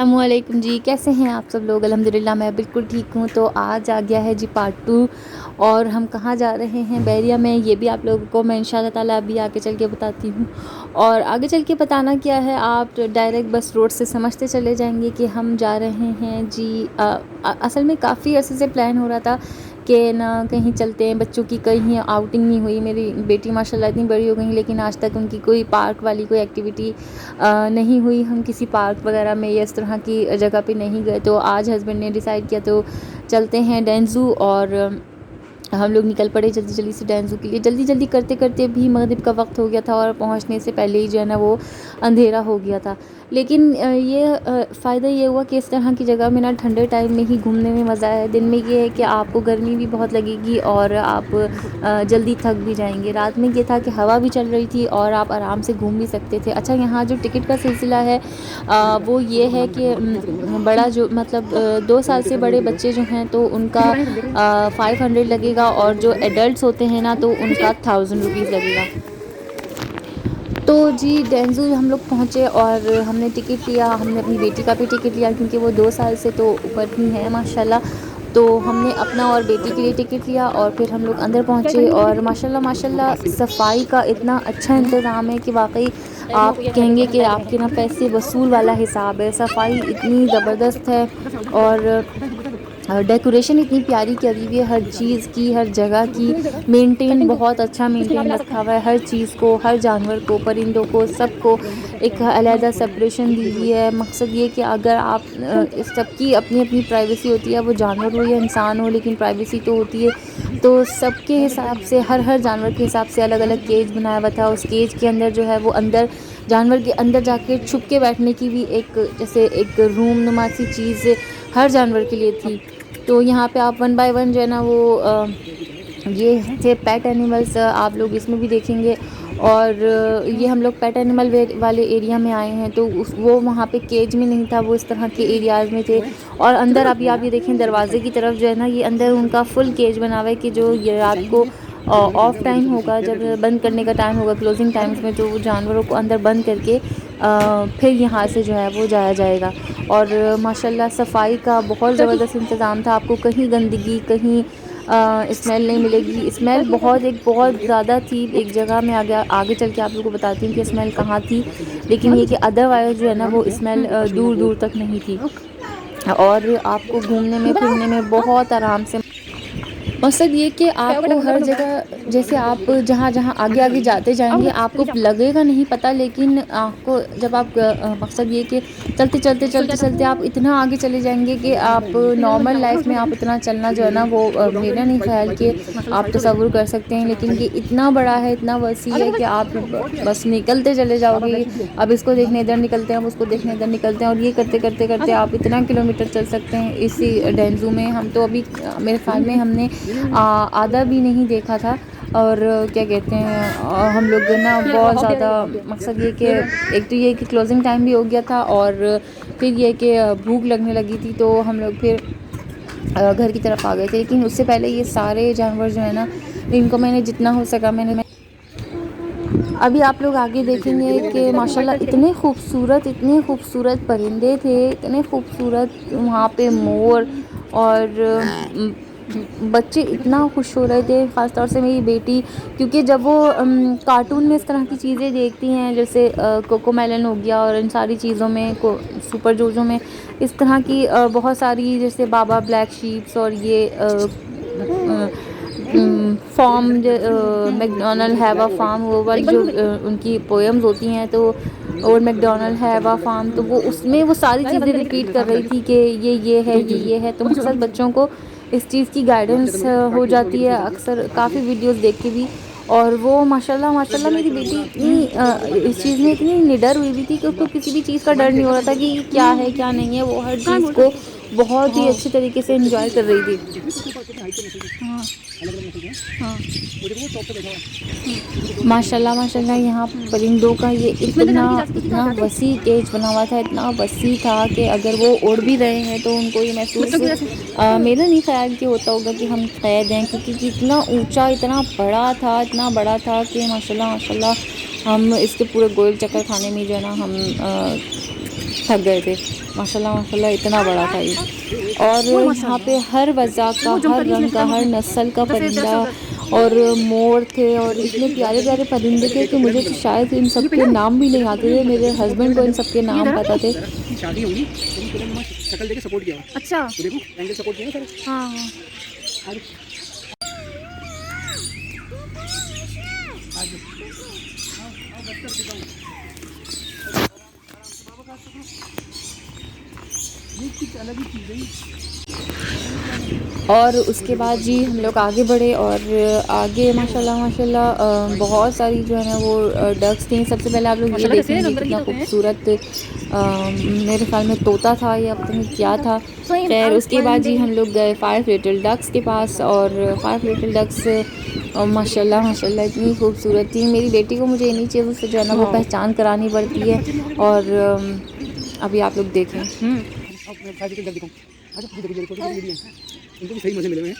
अस्सलामुअलैकुम जी, कैसे हैं आप सब लोग? अल्हम्दुलिल्लाह मैं बिल्कुल ठीक हूँ। तो आज आ गया है जी पार्ट 2 और हम कहाँ जा रहे हैं बैरिया में, ये भी आप लोगों को मैं इंशाल्लाह ताला अभी आगे चल के बताती हूँ। और आगे चल के बताना क्या है, आप डायरेक्ट बस रोड से समझते चले जाएंगे कि हम जा रहे हैं जी। असल में काफ़ी अर्से से प्लान हो रहा था कि ना कहीं चलते हैं, बच्चों की कहीं आउटिंग नहीं हुई। मेरी बेटी माशाल्लाह इतनी बड़ी हो गई, लेकिन आज तक उनकी कोई पार्क वाली कोई एक्टिविटी नहीं हुई। हम किसी पार्क वगैरह में या इस तरह की जगह पे नहीं गए। तो आज हस्बैंड ने डिसाइड किया तो चलते हैं डेंजू। और हम लोग निकल पड़े जल्दी जल्दी से डेंजू के लिए। जल्दी जल्दी करते करते भी मगरिब का वक्त हो गया था और पहुंचने से पहले ही जो है ना वो अंधेरा हो गया था। लेकिन फ़ायदा ये हुआ कि इस तरह की जगह में ना ठंडे टाइम में ही घूमने में मज़ा है। दिन में ये है कि आपको गर्मी भी बहुत लगेगी और आप जल्दी थक भी जाएंगे। रात में ये था कि हवा भी चल रही थी और आप आराम से घूम भी सकते थे। अच्छा, यहाँ जो टिकट का सिलसिला है वो ये है कि बड़ा जो मतलब 2 साल से बड़े बच्चे जो हैं तो उनका 500 लगेगा, और जो एडल्ट्स होते हैं ना तो उनका 1000 रुपीज़ लगेगा। तो जी डेंजू हम लोग पहुँचे और हमने टिकट लिया। हमने अपनी बेटी का भी टिकट लिया क्योंकि वो 2 साल से तो ऊपर ही है माशाल्लाह। तो हमने अपना और बेटी के लिए टिकट लिया और फिर हम लोग अंदर पहुँचे। और माशाल्लाह माशाल्लाह सफाई का इतना अच्छा इंतज़ाम है कि वाकई आप कहेंगे कि आपके ना पैसे वसूल वाला हिसाब है। सफाई इतनी ज़बरदस्त है और डेकोरेशन इतनी प्यारी करी हुई है, हर चीज़ की, हर जगह की मेंटेन बहुत अच्छा मेंटेन रखा हुआ है। हर चीज़ को, हर जानवर को, परिंदों को, सबको एक अलहदा सेपरेशन दी हुई है। मकसद ये कि अगर आप इस सबकी अपनी अपनी प्राइवेसी होती है, वो जानवर हो या इंसान हो, लेकिन प्राइवेसी तो होती है। तो सबके हिसाब से हर हर जानवर के हिसाब से अलग अलग केज बनाया हुआ था। उस केज के अंदर जो है वो अंदर जानवर के अंदर जाके छुप के बैठने की भी एक जैसे एक रूम नुमा सी चीज़ हर जानवर के लिए थी। तो यहाँ पे आप वन बाय वन जो है ना वो ये थे पेट एनिमल्स, आप लोग इसमें भी देखेंगे। और ये हम लोग पेट एनिमल वाले एरिया में आए हैं तो वो वहाँ पे केज में नहीं था, वो इस तरह के एरियाज़ में थे। और अंदर अभी आप ये देखें दरवाजे की तरफ जो है ना, ये अंदर उनका फुल केज बना हुआ है कि जो ये रात को ऑफ टाइम होगा, जब बंद करने का टाइम होगा क्लोजिंग टाइम्स में, तो वो जानवरों को अंदर बंद करके फिर यहाँ से जो है वो जाया जाएगा। और माशाल्लाह सफाई का बहुत ज़बरदस्त इंतज़ाम था। आपको कहीं गंदगी, कहीं स्मेल नहीं मिलेगी। स्मेल बहुत ज़्यादा थी एक जगह में, आगे आगे चल के आप लोगों को बताती हूँ कि स्मेल कहाँ थी। लेकिन ये कि अदरवाइज़ जो है ना वो स्मेल दूर दूर तक नहीं थी। और आपको घूमने में फिरने में बहुत आराम से, मकसद ये कि आपको हर जगह जैसे आप जहाँ जहाँ आगे आगे जाते जाएंगे आपको लगेगा नहीं पता, लेकिन आपको जब आप मकसद ये कि चलते चलते चलते चलते आप इतना आगे चले जाएंगे कि आप नॉर्मल लाइफ में आप इतना चलना जो है ना वो मेरा नहीं ख्याल कि आप तसव्वुर कर सकते हैं। लेकिन ये इतना बड़ा है, इतना वसी है कि आप बस निकलते चले जाओगे। अब इसको देखने इधर निकलते हैं, अब उसको देखने इधर निकलते हैं, और ये करते करते करते आप इतना किलोमीटर चल सकते हैं इसी डेंजू में। हम तो अभी मेरे ख्याल में हमने आधा भी नहीं देखा था। और क्या कहते हैं हम लोग ना बहुत ज़्यादा, मकसद ये कि एक तो ये कि क्लोजिंग टाइम भी हो गया था और फिर ये कि भूख लगने लगी थी, तो हम लोग फिर घर की तरफ आ गए थे। लेकिन उससे पहले ये सारे जानवर जो है ना, इनको मैंने जितना हो सका मैंने अभी आप लोग आगे देखेंगे कि माशाल्लाह इतने खूबसूरत परिंदे थे, इतने खूबसूरत वहाँ पे मोर। और बच्चे इतना खुश हो रहे थे, ख़ास तौर से मेरी बेटी, क्योंकि जब वो कार्टून में इस तरह की चीज़ें देखती हैं, जैसे कोकोमेलन हो गया और इन सारी चीज़ों में को सुपर जोजो में इस तरह की बहुत सारी, जैसे बाबा ब्लैक शीप्स और ये form McDonald have a farm, वो वाली जो उनकी पोएम्स होती हैं, तो और मैकडोनल्ड हैव अ फार्म, तो वो उसमें वो सारी चीज़ें रिपीट कर रही थी कि ये है, ये है। तो मकसद बच्चों को इस चीज़ की गाइडेंस हो जाती है अक्सर काफ़ी वीडियोस देख के भी। और वो माशाल्लाह माशाल्लाह मेरी बेटी इतनी इस चीज़ में इतनी निडर हुई थी कि उसको किसी भी चीज़ का डर नहीं हो रहा था कि क्या है क्या नहीं है। वो हर चीज़ को बहुत ही अच्छी तरीके से एंजॉय कर रही थी। हाँ हाँ, माशाल्लाह माशाल्लाह यहाँ परिंदों का ये इतना इतना वसी केज बना हुआ था, इतना वसी था कि अगर वो उड़ भी रहे हैं तो उनको ये महसूस मेरा नहीं ख्याल कि होता होगा कि हम कैद हैं, क्योंकि इतना ऊंचा, इतना बड़ा था कि माशाल्लाह माशाल्लाह हम इसके पूरे गोल चक्कर खाने में जो है ना हम थक गए थे। माशाल्लाह माशाल्लाह इतना बड़ा था ये। और यहाँ पे हर वज़ा का, हर रंग का, हर नस्ल का परिंदा और मोर थे और इतने प्यारे प्यारे परिंदे थे कि मुझे तो शायद इन सब के नाम भी नहीं आते थे। मेरे हस्बैंड को इन सब के नाम पता थे। शादी होगी शक्ल देके सपोर्ट किया। अच्छा देखो एंगल सपोर्ट किया सर। हाँ अलग ही चीज़ है। और उसके बाद जी हम लोग आगे बढ़े और आगे माशाल्लाह माशाल्लाह बहुत सारी जो है ना वो डक्स थी। सबसे पहले आप लोग ये देखेंगे कितना खूबसूरत मेरे ख्याल में तोता था या पता नहीं क्या था। खैर उसके बाद जी हम लोग गए 5 लिटिल डक्स के पास और 5 लिटिल डक्स माशाल्लाह माशाल्लाह इतनी खूबसूरत थी। मेरी बेटी को मुझे इन्हीं चीज़ों से जो है ना वो पहचान करानी पड़ती है। और अभी आप लोग देखें इनको भी सही मजे मिले हैं।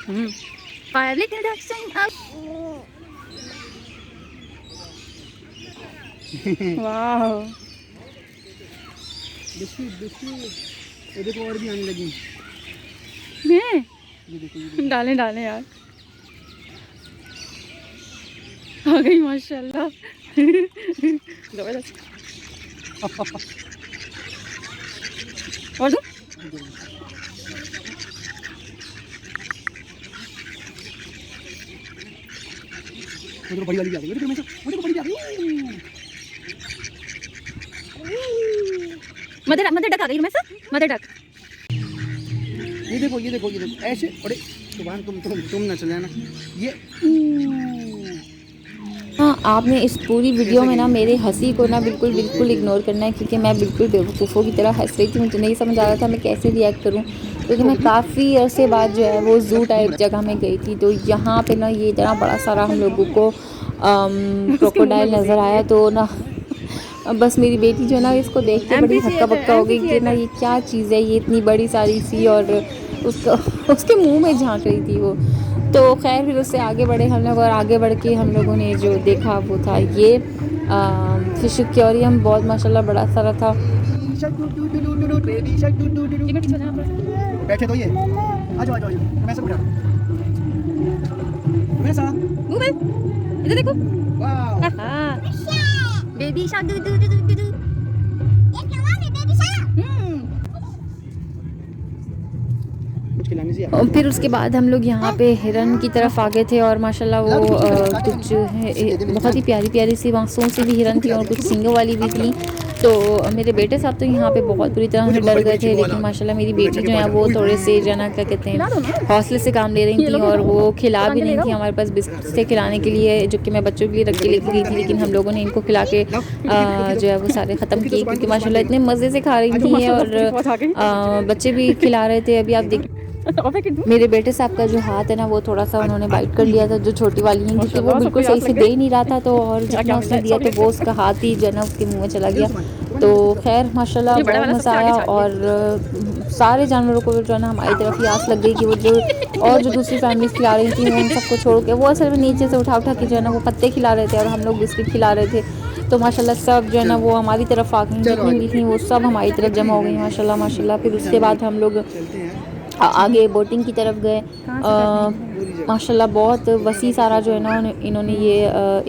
5 लिटिल डक्स वाह ये देखो और भी आने लगी। ये देखो डालें डालें यार आ गई माशाल्लाह जबरदस्त। और दो मुझे बड़ी वाली आ गई। मुझे बड़ी आ गई। मदर डक आ गई मदर डक। ये देखो ऐसे। अरे सुभान तुम ना चले ना ये। हाँ आपने इस पूरी वीडियो में ना मेरे हंसी को ना बिल्कुल इग्नोर करना है क्योंकि मैं बिल्कुल बेवकूफ़ों की तरह हंस रही थी। मुझे नहीं समझ आ रहा था मैं कैसे रिएक्ट करूँ क्योंकि मैं काफ़ी अरसे बाद जो है वो ज़ू टाइप जगह में गई थी। तो यहाँ पे ना ये इतना बड़ा सारा हम लोगों को क्रोकोडाइल नज़र आया तो ना बस मेरी बेटी जो है ना इसको देख के बड़ी हक्का बक्का हो गई कि ना ये क्या चीज़ है ये इतनी बड़ी सारी सी। और उसके मुंह में झांक रही थी वो। तो खैर फिर उससे आगे बढ़े हम लोग और आगे बढ़ के हम लोगों ने जो देखा वो था ये फिश एक्वेरियम। बहुत माशाल्लाह बड़ा सारा था। बैठे तो ये आ जाओ मैं सब उठा इधर देखो वाह बेबी शार्क दू दू दू दू दू। ये क्या है बेबी शार्क। कुछ खिलाने से और फिर उसके बाद हम लोग यहाँ पे हिरन की तरफ आ गए थे और माशाल्लाह वो कुछ बहुत ही प्यारी प्यारी सी आँसुओं से भी हिरन थी और कुछ सींगों वाली भी थी। तो मेरे बेटे साहब तो यहाँ पे बहुत बुरी तरह से डर गए थे लेकिन माशाल्लाह मेरी बेटी जो है वो थोड़े से जना क्या कहते हैं हौसले से काम ले रही थी और वो खिला भी नहीं थी। हमारे पास बिस्किट से खिलाने के लिए जो कि मैं बच्चों के लिए रख के लेके गई थी लेकिन हम लोगों ने इनको खिला के जो है वो सारे ख़त्म किए क्योंकि माशाल्लाह इतने मज़े से खा रही थी और बच्चे भी खिला रहे थे। अभी आप देख मेरे बेटे साहब का जो हाथ है ना वो थोड़ा सा उन्होंने बाइट कर लिया था जो छोटी वाली है क्योंकि वो बिल्कुल सही से दे ही नहीं रहा था। तो और जितना उसने दिया तो वो उसका हाथ ही जो है ना उसके मुँह में चला गया। तो खैर माशाल्लाह बहुत मज़ा आया और सारे जानवरों को जो है ना हमारी तरफ ही आस लग गई कि वो जो दूसरी फैमिलीज खिला रही थी वो उन सबको छोड़ के वो असल में नीचे से उठा के जो है ना वो पत्ते खिला रहे थे और हम लोग बिस्किट खिला रहे थे। तो माशाल्लाह सब जो है ना वो हमारी तरफ आ गई जितनी भी थी वो सब हमारी तरफ जमा हो गई माशाल्लाह माशाल्लाह। फिर उसके बाद हम लोग आगे बोटिंग की तरफ गए। माशाल्लाह बहुत वसी सारा जो है ना इन्होंने ये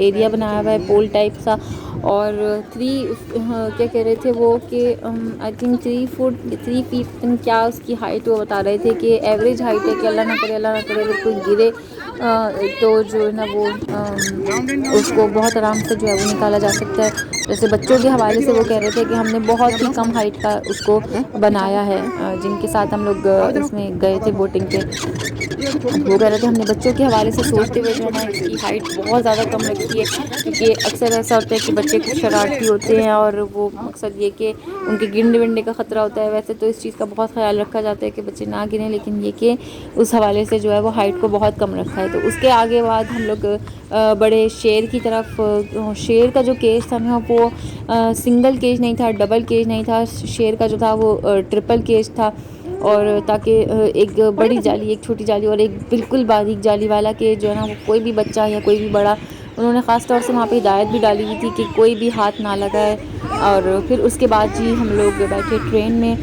एरिया बनाया हुआ है पोल टाइप सा। और क्या कह रहे थे वो कि आई थिंक 3 फीट क्या उसकी हाइट वो बता रहे थे कि एवरेज हाइट है कि अल्लाह ना करे अगर कोई गिरे तो जो है ना वो उसको बहुत आराम से जो है वो निकाला जा सकता है। जैसे बच्चों के हवाले से वो कह रहे थे कि हमने बहुत ही कम हाइट का उसको बनाया है जिनके साथ हम लोग इसमें गए थे बोटिंग पे। वो कह रहे थे हमने बच्चों के हवाले से सोचते हुए जो है ना इसकी हाइट बहुत ज़्यादा कम रखी है क्योंकि अक्सर ऐसा होता है कि बच्चे कुछ शरारती होते हैं और वो मकसद ये कि उनके गिरने विरने का ख़तरा होता है। वैसे तो इस चीज़ का बहुत ख्याल रखा जाता है कि बच्चे ना गिरें लेकिन ये कि उस हवाले से जो है वो हाइट को बहुत कम रखा है। तो उसके आगे बाद हम लोग बड़े शेर की तरफ। शेर का जो केज था ना वो सिंगल केज नहीं था डबल केज नहीं था। शेर का जो था वो ट्रिपल केज था और ताकि एक बड़ी जाली एक छोटी जाली और एक बिल्कुल बारीक जाली वाला कि जो है ना वो कोई भी बच्चा या कोई भी बड़ा उन्होंने ख़ास तौर से वहाँ पे हिदायत भी डाली हुई थी कि कोई भी हाथ ना लगाए। और फिर उसके बाद जी हम लोग बैठे ट्रेन में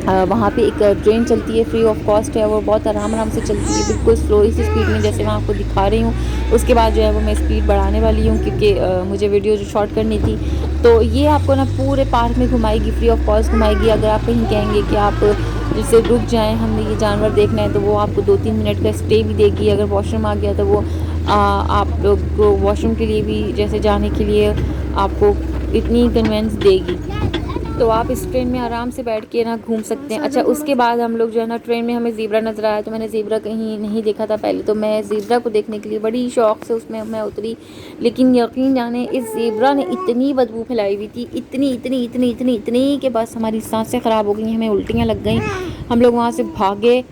वहाँ पे एक ट्रेन चलती है, फ्री ऑफ कॉस्ट है, वो बहुत आराम से चलती है, बिल्कुल स्लो इसी स्पीड में जैसे मैं आपको दिखा रही हूँ। उसके बाद जो है वो मैं स्पीड बढ़ाने वाली हूँ क्योंकि मुझे वीडियो जो शॉर्ट करनी थी। तो ये आपको ना पूरे पार्क में घुमाएगी, फ्री ऑफ कॉस्ट घुमाएगी। अगर आप कहीं कहेंगे कि आप जैसे रुक जाएँ, हमने ये जानवर देखना है, तो वो आपको 2-3 मिनट का स्टे भी देगी। अगर वॉशरूम आ गया तो वो आप लोग को वॉशरूम के लिए भी जैसे जाने के लिए आपको इतनी कन्वेंस देगी। तो आप इस ट्रेन में आराम से बैठ के ना घूम सकते हैं। अच्छा, उसके बाद हम लोग जो है ना ट्रेन में हमें ज़ेब्रा नज़र आया, तो मैंने ज़ेब्रा कहीं नहीं देखा था पहले, तो मैं ज़ेब्रा को देखने के लिए बड़ी शौक़ से उसमें मैं उतरी। लेकिन यकीन जाने इस ज़ेब्रा ने इतनी बदबू फैलाई हुई थी, इतनी कि बस हमारी सांसें ख़राब हो गई, हमें उल्टियाँ लग गई। हम लोग वहाँ से भागे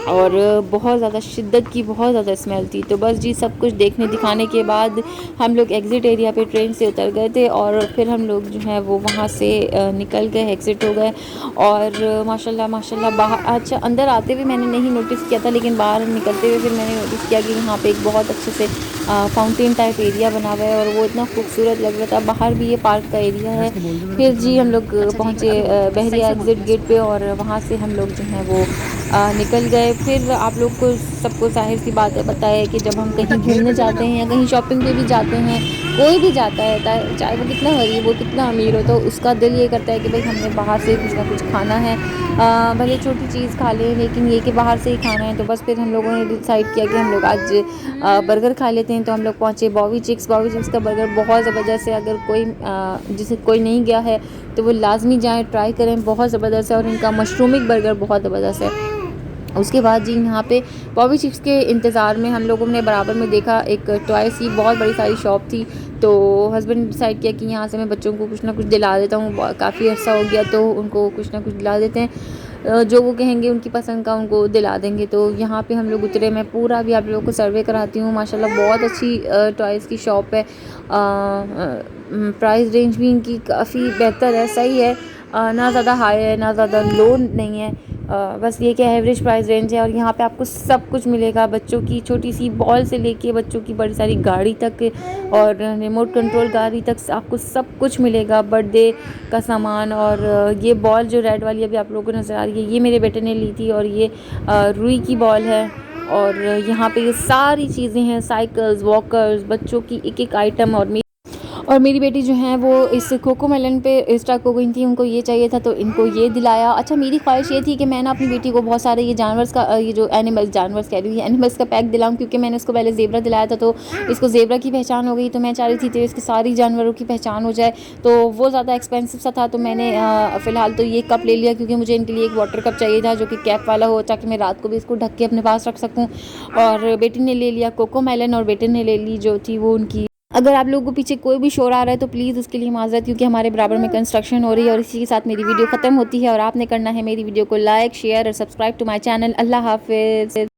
और बहुत ज़्यादा शिद्दत की बहुत ज़्यादा स्मेल थी। तो बस जी सब कुछ देखने दिखाने के बाद हम लोग एग्ज़िट एरिया पे ट्रेन से उतर गए थे और फिर हम लोग जो है वो वहाँ से निकल गए, एग्ज़िट हो गए। और माशाल्लाह बाहर, अच्छा अंदर आते हुए मैंने नहीं नोटिस किया था, लेकिन बाहर निकलते हुए फिर मैंने नोटिस किया कि यहाँ पे एक बहुत अच्छे से फाउंटेन टाइप एरिया बना हुआ है और वो इतना खूबसूरत लग रहा था। बाहर भी ये पार्क का एरिया है। फिर जी हम लोग पहुँचे बहरिया एग्ज़िट गेट पे और वहाँ से हम लोग जो हैं वो निकल गए। फिर आप लोग को सबको ज़ाहिर सी बात है पता है कि जब हम कहीं घूमने जाते हैं या कहीं शॉपिंग पे भी जाते हैं, कोई भी जाता है चाहे वो कितना गरीब हो कितना अमीर हो, तो उसका दिल ये करता है कि भाई हमने बाहर से कुछ ना कुछ खाना है, भले छोटी चीज़ खा लें लेकिन ये कि बाहर से ही खाना है। तो बस फिर हम लोगों ने डिसाइड किया कि हम लोग आज बर्गर खा लेते हैं। तो हम लोग पहुँचे बॉबी चिक्स का बर्गर बहुत ज़बरदस्त है। अगर कोई जिसे कोई नहीं गया है तो वो लाजमी जाएँ, ट्राई करें, बहुत ज़बरदस्त है। और इनका मशरूमिक बर्गर बहुत ज़बरदस्त है। उसके बाद जी यहाँ पे बॉबी चिप्स के इंतज़ार में हम लोगों ने बराबर में देखा एक टॉयज़ की बहुत बड़ी सारी शॉप थी। तो हस्बैंड ने डिसाइड किया कि यहाँ से मैं बच्चों को कुछ ना कुछ दिला देता हूँ, काफ़ी अर्सा हो गया तो उनको कुछ ना कुछ दिला देते हैं, जो वो कहेंगे उनकी पसंद का उनको दिला देंगे। तो यहाँ पे हम लोग उतरे, मैं पूरा भी आप लोगों को सर्वे कराती हूँ। माशाल्लाह बहुत अच्छी टॉयज़ की शॉप है। प्राइस रेंज भी इनकी काफ़ी बेहतर है, सही है, ना ज़्यादा हाई है ना ज़्यादा लो नहीं है, बस ये कि एवरेज प्राइस रेंज है। और यहाँ पे आपको सब कुछ मिलेगा, बच्चों की छोटी सी बॉल से लेके बच्चों की बड़ी सारी गाड़ी तक और रिमोट कंट्रोल गाड़ी तक आपको सब कुछ मिलेगा, बर्थडे का सामान। और ये बॉल जो रेड वाली अभी आप लोगों को नज़र आ रही है, ये मेरे बेटे ने ली थी और ये रुई की बॉल है। और यहाँ पे ये सारी चीज़ें हैं, साइकिल्स, वॉकर्स, बच्चों की एक आइटम। और मेरी बेटी जो है वो इस कोको मेलन पे स्टक हो गई थी, उनको ये चाहिए था तो इनको ये दिलाया। अच्छा, मेरी ख्वाहिश ये थी कि मैं ना अपनी बेटी को बहुत सारे ये जानवर्स का ये जो जानवर्स कह रही हूँ, एनिमल्स का पैक दिलाऊं, क्योंकि मैंने उसको पहले ज़ेब्रा दिलाया था तो इसको ज़ेब्रा की पहचान हो गई। तो मैं चाह रही थी तो इसकी सारी जानवरों की पहचान हो जाए। तो वो ज़्यादा एक्सपेंसिव सा था तो मैंने फ़िलहाल तो ये कप ले लिया, क्योंकि मुझे इनके लिए एक वाटर कप चाहिए था जो कि कैप वाला हो, ताकि मैं रात को भी इसको ढक के अपने पास रख सकूँ। और बेटी ने ले लिया कोको मेलन और बेटे ने ले ली जो थी वो उनकी। अगर आप लोगों को पीछे कोई भी शोर आ रहा है तो प्लीज़ उसके लिए माज़रत, क्योंकि हमारे बराबर में कंस्ट्रक्शन हो रही है। और इसी के साथ मेरी वीडियो ख़त्म होती है और आपने करना है मेरी वीडियो को लाइक, शेयर और सब्सक्राइब टू माय चैनल। अल्लाह हाफ़िज़।